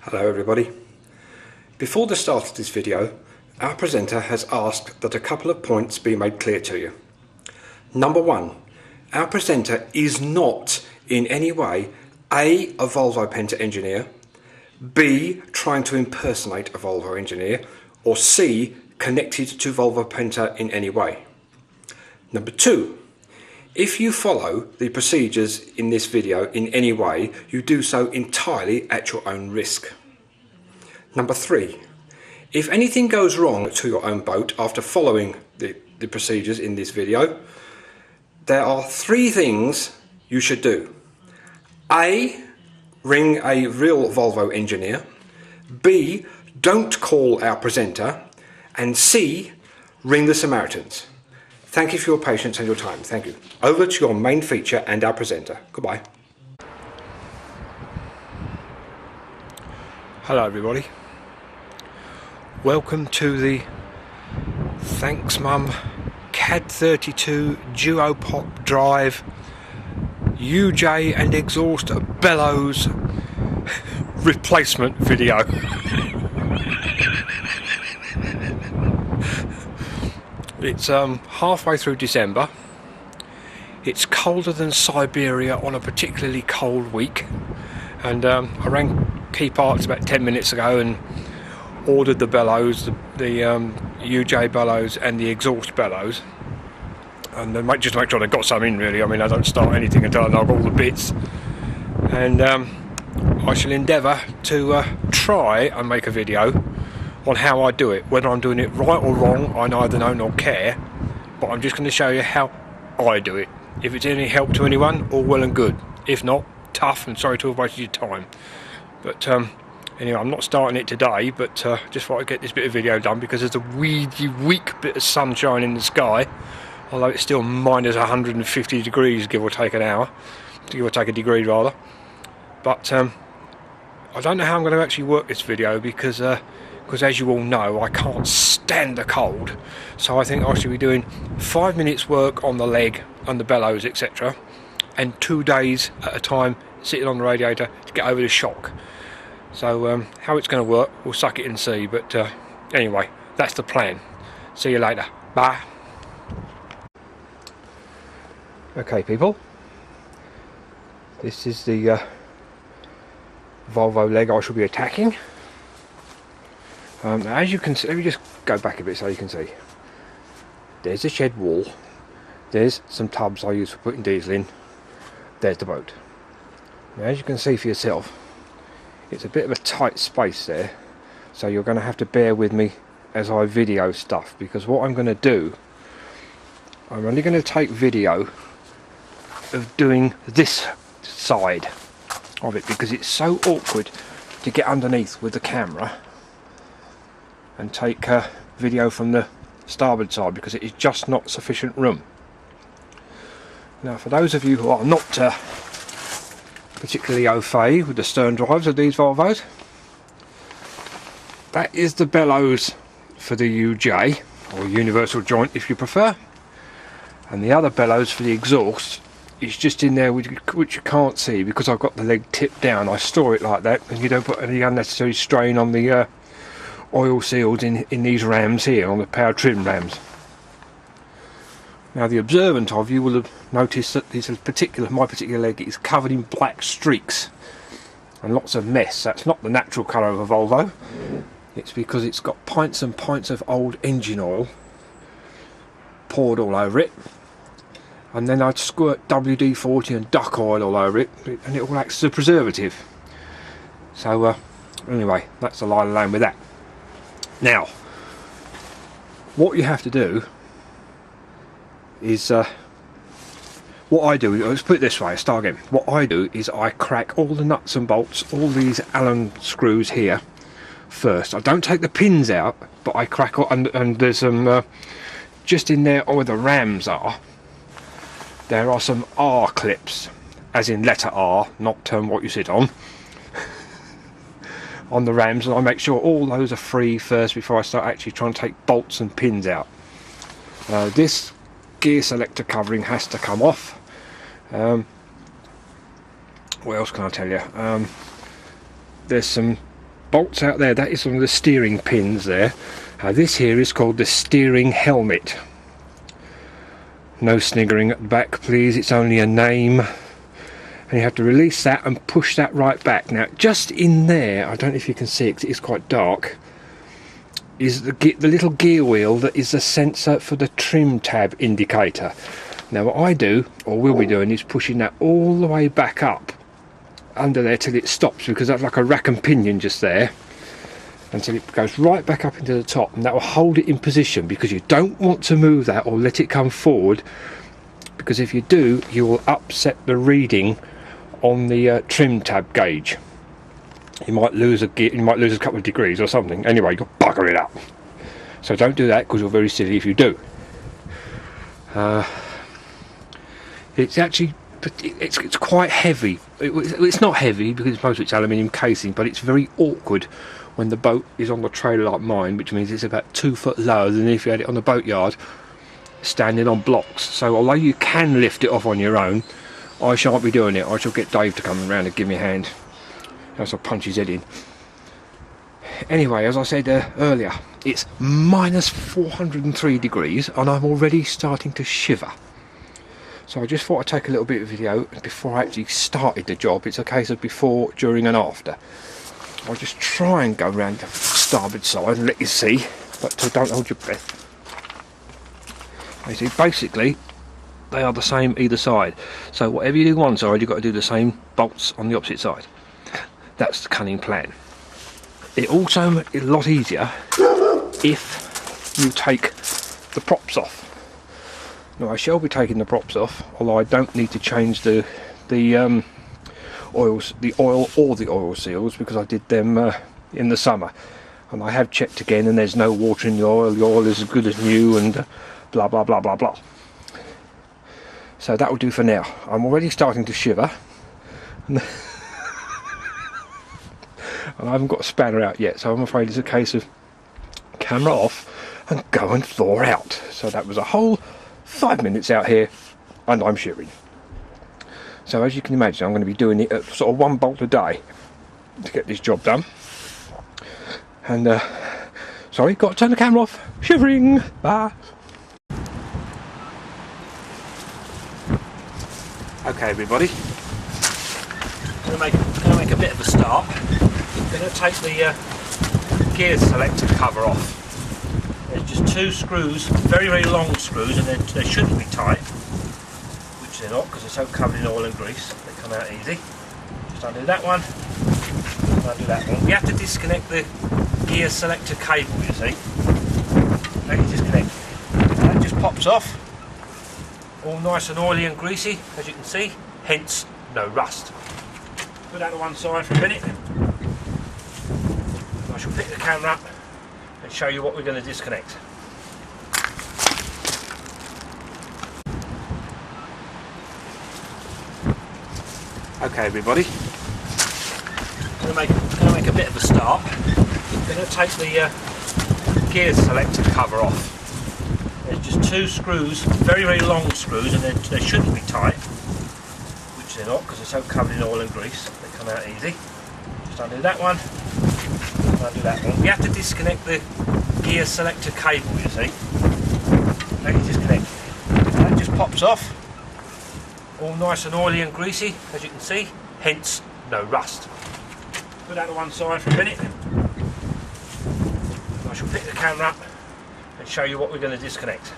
Hello everybody. Before the start of this video, our presenter has asked that a couple of points be made clear to you. Number one, our presenter is not in any way A, a Volvo Penta engineer, B, trying to impersonate a Volvo engineer, or C, connected to Volvo Penta in any way. Number two, if you follow the procedures in this video in any way, you do so entirely at your own risk. Number three, if anything goes wrong to your own boat after following the procedures in this video, there are three things you should do. A, ring a real Volvo engineer. B, don't call our presenter. And C, ring the Samaritans. Thank you for your patience and your time. Thank you. Over to your main feature and our presenter. Goodbye. Hello everybody. Welcome to the Thanks Mum CAD 32 Duopop Drive UJ and exhaust bellows replacement video. It's halfway through December. It's colder than Siberia on a particularly cold week, and I rang Key Parts about 10 minutes ago and ordered the bellows, the UJ bellows and the exhaust bellows, and just to make sure they got some in really. I mean, I don't start anything until I know I've got all the bits, and I shall endeavour to try and make a video on how I do it. Whether I'm doing it right or wrong, I neither know nor care, but I'm just going to show you how I do it. If it's any help to anyone, all well and good. If not, tough, and sorry to have wasted your time. But anyway, I'm not starting it today, but just thought I'd get this bit of video done because there's a weak bit of sunshine in the sky, although it's still minus 150 degrees, give or take an hour, give or take a degree rather. But I don't know how I'm going to actually work this video because as you all know, I can't stand the cold. So I think I should be doing 5 minutes work on the leg and the bellows, etc., and 2 days at a time sitting on the radiator to get over the shock. So how it's going to work, we'll suck it and see. But anyway, that's the plan. See you later. Bye. Okay, people. This is the Volvo leg I shall be attacking. As you can see, let me just go back a bit so you can see. There's the shed wall. There's some tubs I use for putting diesel in. There's the boat. Now, as you can see for yourself, it's a bit of a tight space there, so you're going to have to bear with me as I video stuff, because what I'm going to do, I'm only going to take video of doing this side of it, because it's so awkward to get underneath with the camera and take video from the starboard side, because it is just not sufficient room. Now, for those of you who are not particularly au fait with the stern drives of these Volvos, that is the bellows for the UJ, or universal joint if you prefer, and the other bellows for the exhaust is just in there, which you can't see because I've got the leg tipped down. I store it like that, and you don't put any unnecessary strain on the oil seals in these rams here, on the power trim rams. Now, the observant of you will have noticed that my particular leg is covered in black streaks and lots of mess. That's not the natural colour of a Volvo. It's because it's got pints and pints of old engine oil poured all over it, and then I'd squirt WD-40 and duck oil all over it, and it all acts as a preservative. So anyway, that's the lie of the land with that. Now, what you have to do is what I do, let's put it this way, I'll start again. What I do is I crack all the nuts and bolts, all these Allen screws here first. I don't take the pins out, but I crack all, and there's some just in there where the rams are, there are some R clips, as in letter R, not what you sit on on the rams, and I make sure all those are free first before I start actually trying to take bolts and pins out. This gear selector covering has to come off. What else can I tell you? There's some bolts out there, that is one of the steering pins there. This here is called the steering helmet. No sniggering at the back, please, it's only a name. And you have to release that and push that right back. Now, just in there, I don't know if you can see it because it is quite dark, is the little gear wheel that is the sensor for the trim tab indicator. Now, what I do, or will be doing, is pushing that all the way back up under there till it stops, because that's like a rack and pinion just there, until it goes right back up into the top, and that will hold it in position, because you don't want to move that or let it come forward, because if you do, you will upset the reading on the trim tab gauge. You might lose a couple of degrees or something. Anyway, you'll bugger it up. So don't do that, because you're very silly if you do. It's actually, it's quite heavy. It's not heavy because most of it's aluminium casing, but it's very awkward when the boat is on the trailer like mine, which means it's about 2 foot lower than if you had it on the boatyard standing on blocks. So although you can lift it off on your own, I shan't be doing it. I shall get Dave to come around and give me a hand. Else I'll punch his head in. Anyway, as I said earlier, it's minus 403 degrees and I'm already starting to shiver. So I just thought I'd take a little bit of video before I actually started the job. It's a case of before, during and after. I'll just try and go around the starboard side and let you see, but don't hold your breath. You see, basically they are the same either side, so whatever you do one side, you've got to do the same bolts on the opposite side. That's the cunning plan. It also is a lot easier if you take the props off. Now I shall be taking the props off, although I don't need to change the oil or the oil seals, because I did them in the summer, and I have checked again and there's no water in the oil is as good as new, and blah blah blah blah blah. So that will do for now. I'm already starting to shiver and I haven't got a spanner out yet, so I'm afraid it's a case of camera off and go and thaw out. So that was a whole 5 minutes out here and I'm shivering. So as you can imagine, I'm going to be doing it at sort of 1 bolt a day to get this job done. And sorry, got to turn the camera off. Shivering. Bye. Okay, everybody. Going to make a bit of a start. Going to take the gear selector cover off. There's just 2 screws, very very long screws, and they shouldn't be tight, which they're not because they're so covered in oil and grease. They come out easy. Just undo that one. Undo that one. We have to disconnect the gear selector cable, you see. Now you disconnect it. That just pops off. All nice and oily and greasy, as you can see, hence no rust. Put that to one side for a minute. I shall pick the camera up and show you what we're going to disconnect. Okay, everybody. Going to make a bit of a start. Going to take the gear selector cover off. There's just 2 screws, very very long screws, and they shouldn't be tight, which they're not because they're so covered in oil and grease. They come out easy. Just undo that one. Undo that one. We have to disconnect the gear selector cable, you see. Now you disconnect it. That just pops off. All nice and oily and greasy, as you can see, hence no rust. Put that to one side for a minute. I shall pick the camera up and show you what we're going to disconnect.